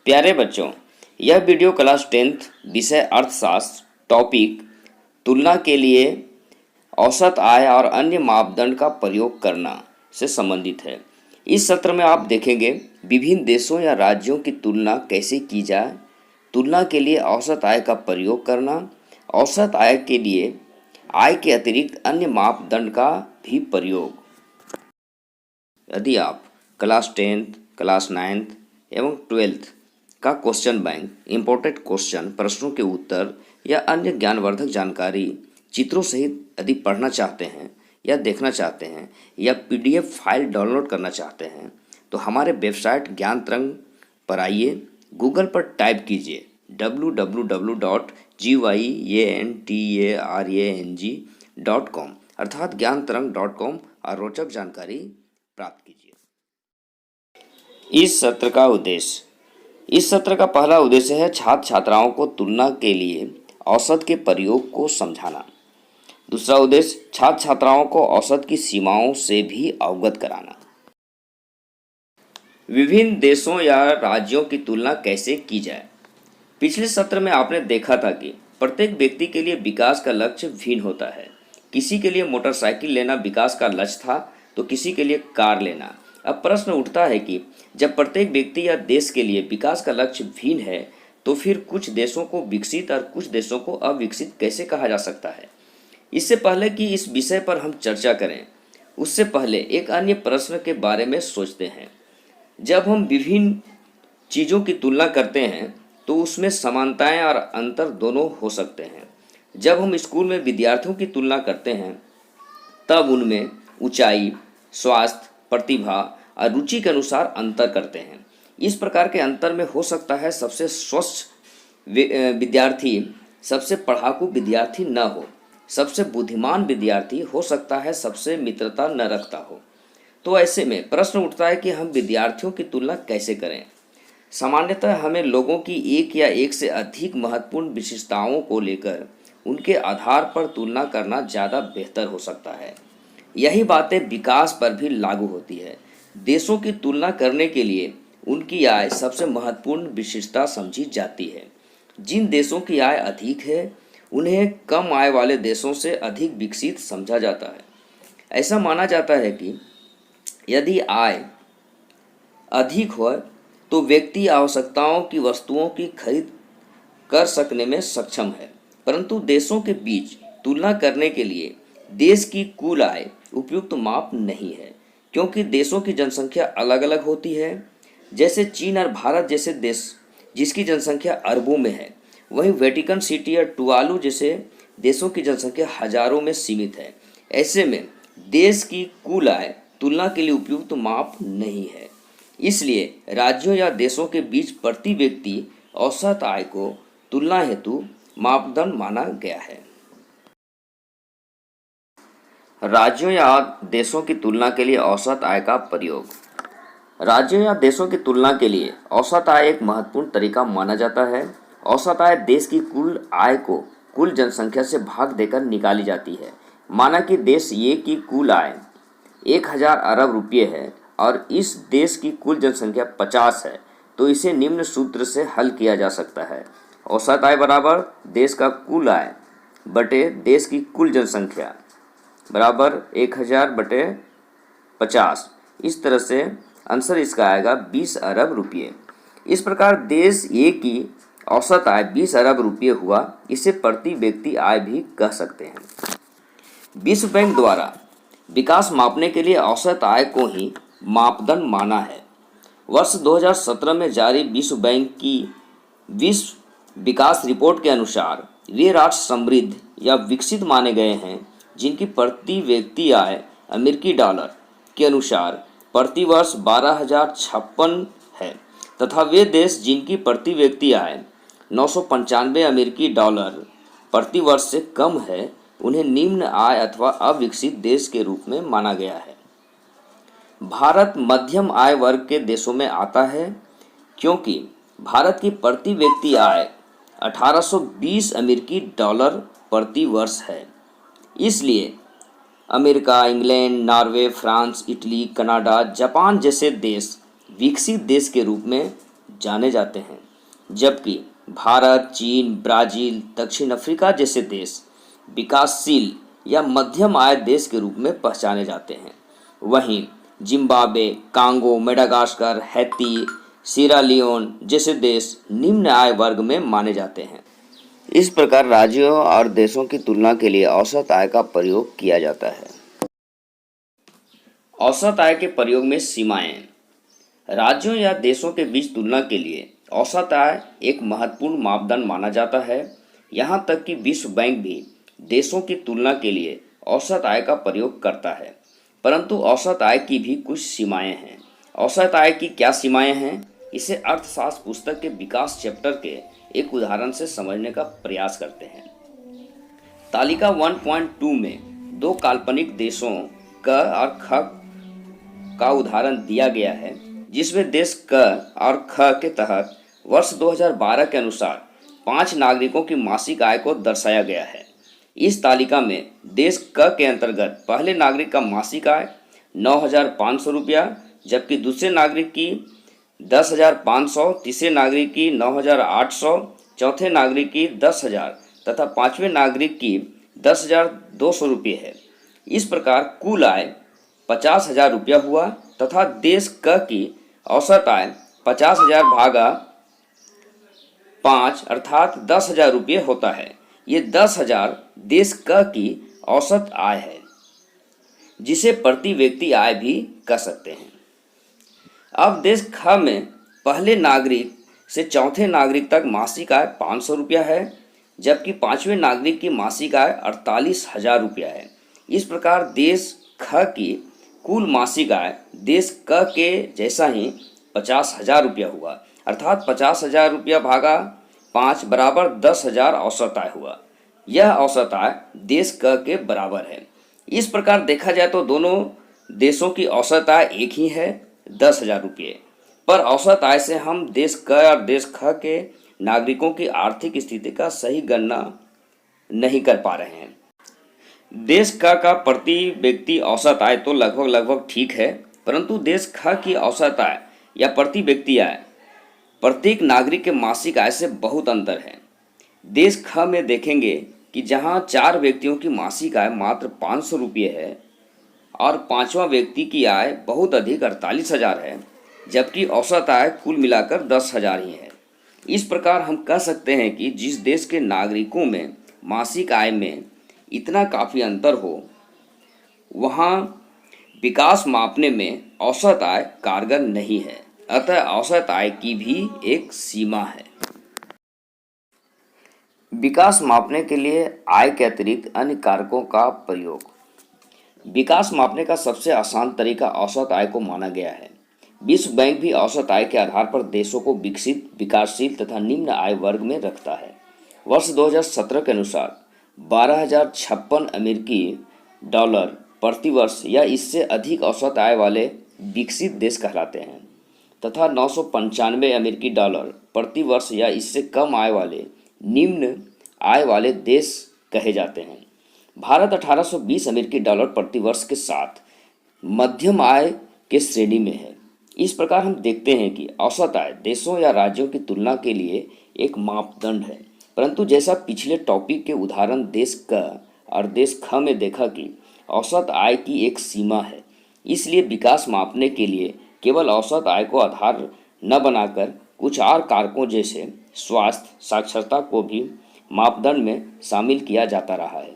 प्यारे बच्चों, यह वीडियो क्लास 10th विषय अर्थशास्त्र टॉपिक तुलना के लिए औसत आय और अन्य मापदंड का प्रयोग करना से संबंधित है। इस सत्र में आप देखेंगे विभिन्न देशों या राज्यों की तुलना कैसे की जाए, तुलना के लिए औसत आय का प्रयोग करना, औसत आय के लिए आय के अतिरिक्त अन्य मापदंड का भी प्रयोग। यदि आप क्लास 10th, क्लास 9th एवं 12th का क्वेश्चन बैंक, इम्पोर्टेंट क्वेश्चन, प्रश्नों के उत्तर या अन्य ज्ञानवर्धक जानकारी चित्रों सहित यदि पढ़ना चाहते हैं या देखना चाहते हैं या पीडीएफ फाइल डाउनलोड करना चाहते हैं तो हमारे वेबसाइट ज्ञान तरंग पर आइए, गूगल पर टाइप कीजिए www.gyantarang.com अर्थात ज्ञानतरंग.com और रोचक जानकारी प्राप्त कीजिए। इस सत्र का उद्देश्य, इस सत्र का पहला उद्देश्य है छात्र छात्राओं को तुलना के लिए औसत के प्रयोग को समझाना। दूसरा उद्देश्य छात्र छात्राओं को औसत की सीमाओं से भी अवगत कराना। विभिन्न देशों या राज्यों की तुलना कैसे की जाए। पिछले सत्र में आपने देखा था कि प्रत्येक व्यक्ति के लिए विकास का लक्ष्य भिन्न होता है। किसी के लिए मोटरसाइकिल लेना विकास का लक्ष्य था तो किसी के लिए कार लेना। अब प्रश्न उठता है कि जब प्रत्येक व्यक्ति या देश के लिए विकास का लक्ष्य भिन्न है तो फिर कुछ देशों को विकसित और कुछ देशों को अविकसित कैसे कहा जा सकता है। इससे पहले कि इस विषय पर हम चर्चा करें, उससे पहले एक अन्य प्रश्न के बारे में सोचते हैं। जब हम विभिन्न चीज़ों की तुलना करते हैं तो उसमें समानताएं और अंतर दोनों हो सकते हैं। जब हम स्कूल में विद्यार्थियों की तुलना करते हैं तब उनमें ऊंचाई, स्वास्थ्य, प्रतिभा और रुचि के अनुसार अंतर करते हैं। इस प्रकार के अंतर में हो सकता है सबसे स्वस्थ विद्यार्थी सबसे पढ़ाकू विद्यार्थी न हो, सबसे बुद्धिमान विद्यार्थी हो सकता है सबसे मित्रता न रखता हो। तो ऐसे में प्रश्न उठता है कि हम विद्यार्थियों की तुलना कैसे करें। सामान्यतः हमें लोगों की एक या एक से अधिक महत्वपूर्ण विशेषताओं को लेकर उनके आधार पर तुलना करना ज़्यादा बेहतर हो सकता है। यही बातें विकास पर भी लागू होती है। देशों की तुलना करने के लिए उनकी आय सबसे महत्वपूर्ण विशेषता समझी जाती है। जिन देशों की आय अधिक है उन्हें कम आय वाले देशों से अधिक विकसित समझा जाता है। ऐसा माना जाता है कि यदि आय अधिक हो तो व्यक्ति आवश्यकताओं की वस्तुओं की खरीद कर सकने में सक्षम है, परंतु देशों के बीच तुलना करने के लिए देश की कुल आय उपयुक्त माप नहीं है, क्योंकि देशों की जनसंख्या अलग अलग होती है। जैसे चीन और भारत जैसे देश जिसकी जनसंख्या अरबों में है, वहीं वेटिकन सिटी और टुवालू जैसे देशों की जनसंख्या हजारों में सीमित है। ऐसे में देश की कुल आय तुलना के लिए उपयुक्त माप नहीं है। इसलिए राज्यों या देशों के बीच प्रति व्यक्ति औसत आय को तुलना हेतु मापदंड माना गया है। राज्यों या देशों की तुलना के लिए औसत आय का प्रयोग। राज्यों या देशों की तुलना के लिए औसत आय एक महत्वपूर्ण तरीका माना जाता है। औसत आय देश की कुल आय को कुल जनसंख्या से भाग देकर निकाली जाती है। माना कि देश ए की कुल आय 1000 अरब रुपये है और इस देश की कुल जनसंख्या 50 है, तो इसे निम्न सूत्र से हल किया जा सकता है। औसत आय बराबर देश का कुल आय बटे देश की कुल जनसंख्या बराबर 1000 बटे 50। इस तरह से आंसर इसका आएगा 20 अरब रुपये। इस प्रकार देश ए की औसत आय 20 अरब रुपये हुआ। इसे प्रति व्यक्ति आय भी कह सकते हैं। विश्व बैंक द्वारा विकास मापने के लिए औसत आय को ही मापदंड माना है। वर्ष 2017 में जारी विश्व बैंक की विश्व विकास रिपोर्ट के अनुसार वे राष्ट्र समृद्ध या विकसित माने गए हैं जिनकी प्रति व्यक्ति आय अमेरिकी डॉलर के अनुसार प्रति वर्ष 12,056 है, तथा वे देश जिनकी प्रति व्यक्ति आय 995 अमेरिकी डॉलर प्रति वर्ष से कम है उन्हें निम्न आय अथवा अविकसित देश के रूप में माना गया है। भारत मध्यम आय वर्ग के देशों में आता है, क्योंकि भारत की प्रति व्यक्ति आय 1820 अमेरिकी डॉलर प्रति वर्ष है। इसलिए America, England, Norway, France, Italy, Canada, Japan जैसे देश विकसित देश के रूप में जाने जाते हैं, जबकि भारत, चीन, ब्राज़ील, दक्षिण अफ्रीका जैसे देश विकासशील या मध्यम आय देश के रूप में पहचाने जाते हैं। वहीं जिम्बाब्वे, कांगो, मेडागास्कर, हैती, सीरा लियोन जैसे देश निम्न आय वर्ग में माने जाते हैं। इस प्रकार राज्यों और देशों की तुलना के लिए औसत आय का प्रयोग किया जाता है। औसत आय के प्रयोग में सीमाएं। राज्यों या देशों के बीच तुलना के लिए औसत आय एक महत्वपूर्ण मापदंड माना जाता है। यहाँ तक कि विश्व बैंक भी देशों की तुलना के लिए औसत आय का प्रयोग करता है, परंतु औसत आय की भी कुछ सीमाएं हैं। औसत आय की क्या सीमाएं हैं, इसे अर्थशास्त्र पुस्तक के विकास चैप्टर के एक उदाहरण से समझने का प्रयास करते हैं। तालिका 1.2 में दो काल्पनिक देशों क और ख का उदाहरण दिया गया है, जिसमें देश क और ख के तहत वर्ष 2012 के अनुसार 5 नागरिकों की मासिक आय को दर्शाया गया है। इस तालिका में देश क के अंतर्गत पहले नागरिक का मासिक आय 9,500 रुपया, जबकि दूसरे नागरिक की 10,500, तीसरे नागरिक की 9,800, चौथे नागरिक की 10,000 तथा पांचवें नागरिक की 10,200 रुपये है। इस प्रकार कुल आय 50,000 रुपया हुआ तथा देश क की औसत आय 50,000 भागा 5 अर्थात 10,000 रुपये होता है। ये 10,000 देश क की औसत आय है, जिसे प्रति व्यक्ति आय भी कह सकते हैं। अब देश ख में पहले नागरिक से चौथे नागरिक तक मासिक आय 500 रुपया है, जबकि पांचवें नागरिक की मासिक आय 48,000 रुपया है। इस प्रकार देश ख की कुल मासिक आय देश क के जैसा ही 50,000 रुपया हुआ, अर्थात 50,000 रुपया भागा 5 बराबर 10,000 औसत आय हुआ। यह औसत आय देश क के बराबर है। इस प्रकार देखा जाए तो दोनों देशों की औसत आय एक ही है, 10,000 रुपये, पर औसत आय से हम देश क और देश ख के नागरिकों की आर्थिक स्थिति का सही गणना नहीं कर पा रहे हैं। देश क का प्रति व्यक्ति औसत आय तो लगभग ठीक है, परंतु देश ख की औसत आय या प्रति व्यक्ति आय प्रत्येक नागरिक के मासिक आय से बहुत अंतर है। देश ख में देखेंगे कि जहां 4 व्यक्तियों की मासिक आय मात्र 500 रुपये है और पांचवा व्यक्ति की आय बहुत अधिक 48,000 है, जबकि औसत आय कुल मिलाकर 10,000 ही है। इस प्रकार हम कह सकते हैं कि जिस देश के नागरिकों में मासिक आय में इतना काफ़ी अंतर हो, वहाँ विकास मापने में औसत आय कारगर नहीं है। अतः औसत आय की भी एक सीमा है। विकास मापने के लिए आय के अतिरिक्त अन्य कारकों का प्रयोग। विकास मापने का सबसे आसान तरीका औसत आय को माना गया है। विश्व बैंक भी औसत आय के आधार पर देशों को विकसित, विकासशील तथा निम्न आय वर्ग में रखता है। वर्ष 2017 के अनुसार 12,056 अमेरिकी डॉलर प्रति वर्ष या इससे अधिक औसत आय वाले विकसित देश कहलाते हैं तथा 995 अमेरिकी डॉलर प्रति वर्ष या इससे कम आय वाले निम्न आय वाले देश कहे जाते हैं। भारत 1820 अमेरिकी डॉलर प्रति वर्ष के साथ मध्यम आय के श्रेणी में है। इस प्रकार हम देखते हैं कि औसत आय देशों या राज्यों की तुलना के लिए एक मापदंड है, परंतु जैसा पिछले टॉपिक के उदाहरण देश क और देश ख में देखा कि औसत आय की एक सीमा है, इसलिए विकास मापने के लिए केवल औसत आय को आधार न बनाकर कुछ और कारकों जैसे स्वास्थ्य, साक्षरता को भी मापदंड में शामिल किया जाता रहा है।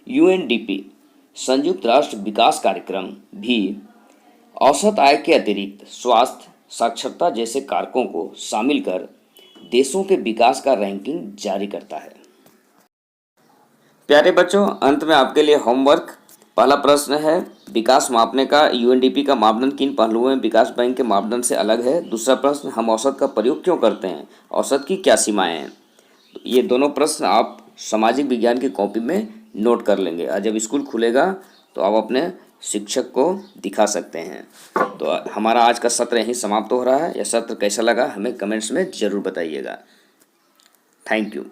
UNDP संयुक्त राष्ट्र विकास कार्यक्रम भी औसत आय के अतिरिक्त स्वास्थ्य, साक्षरता जैसे कारकों को शामिल कर देशों के विकास का रैंकिंग जारी करता है। प्यारे बच्चों, अंत में आपके लिए होमवर्क। पहला प्रश्न है, विकास मापने का UNDP का मापदंड किन पहलुओं में विकास बैंक के मापदंड से अलग है। दूसरा प्रश्न, हम औसत का प्रयोग क्यों करते हैं, औसत की क्या सीमाएं हैं। ये दोनों प्रश्न आप सामाजिक विज्ञान की कॉपी में नोट कर लेंगे और जब स्कूल खुलेगा तो आप अपने शिक्षक को दिखा सकते हैं। तो हमारा आज का सत्र यहीं समाप्त हो रहा है। यह सत्र कैसा लगा हमें कमेंट्स में ज़रूर बताइएगा। Thank you.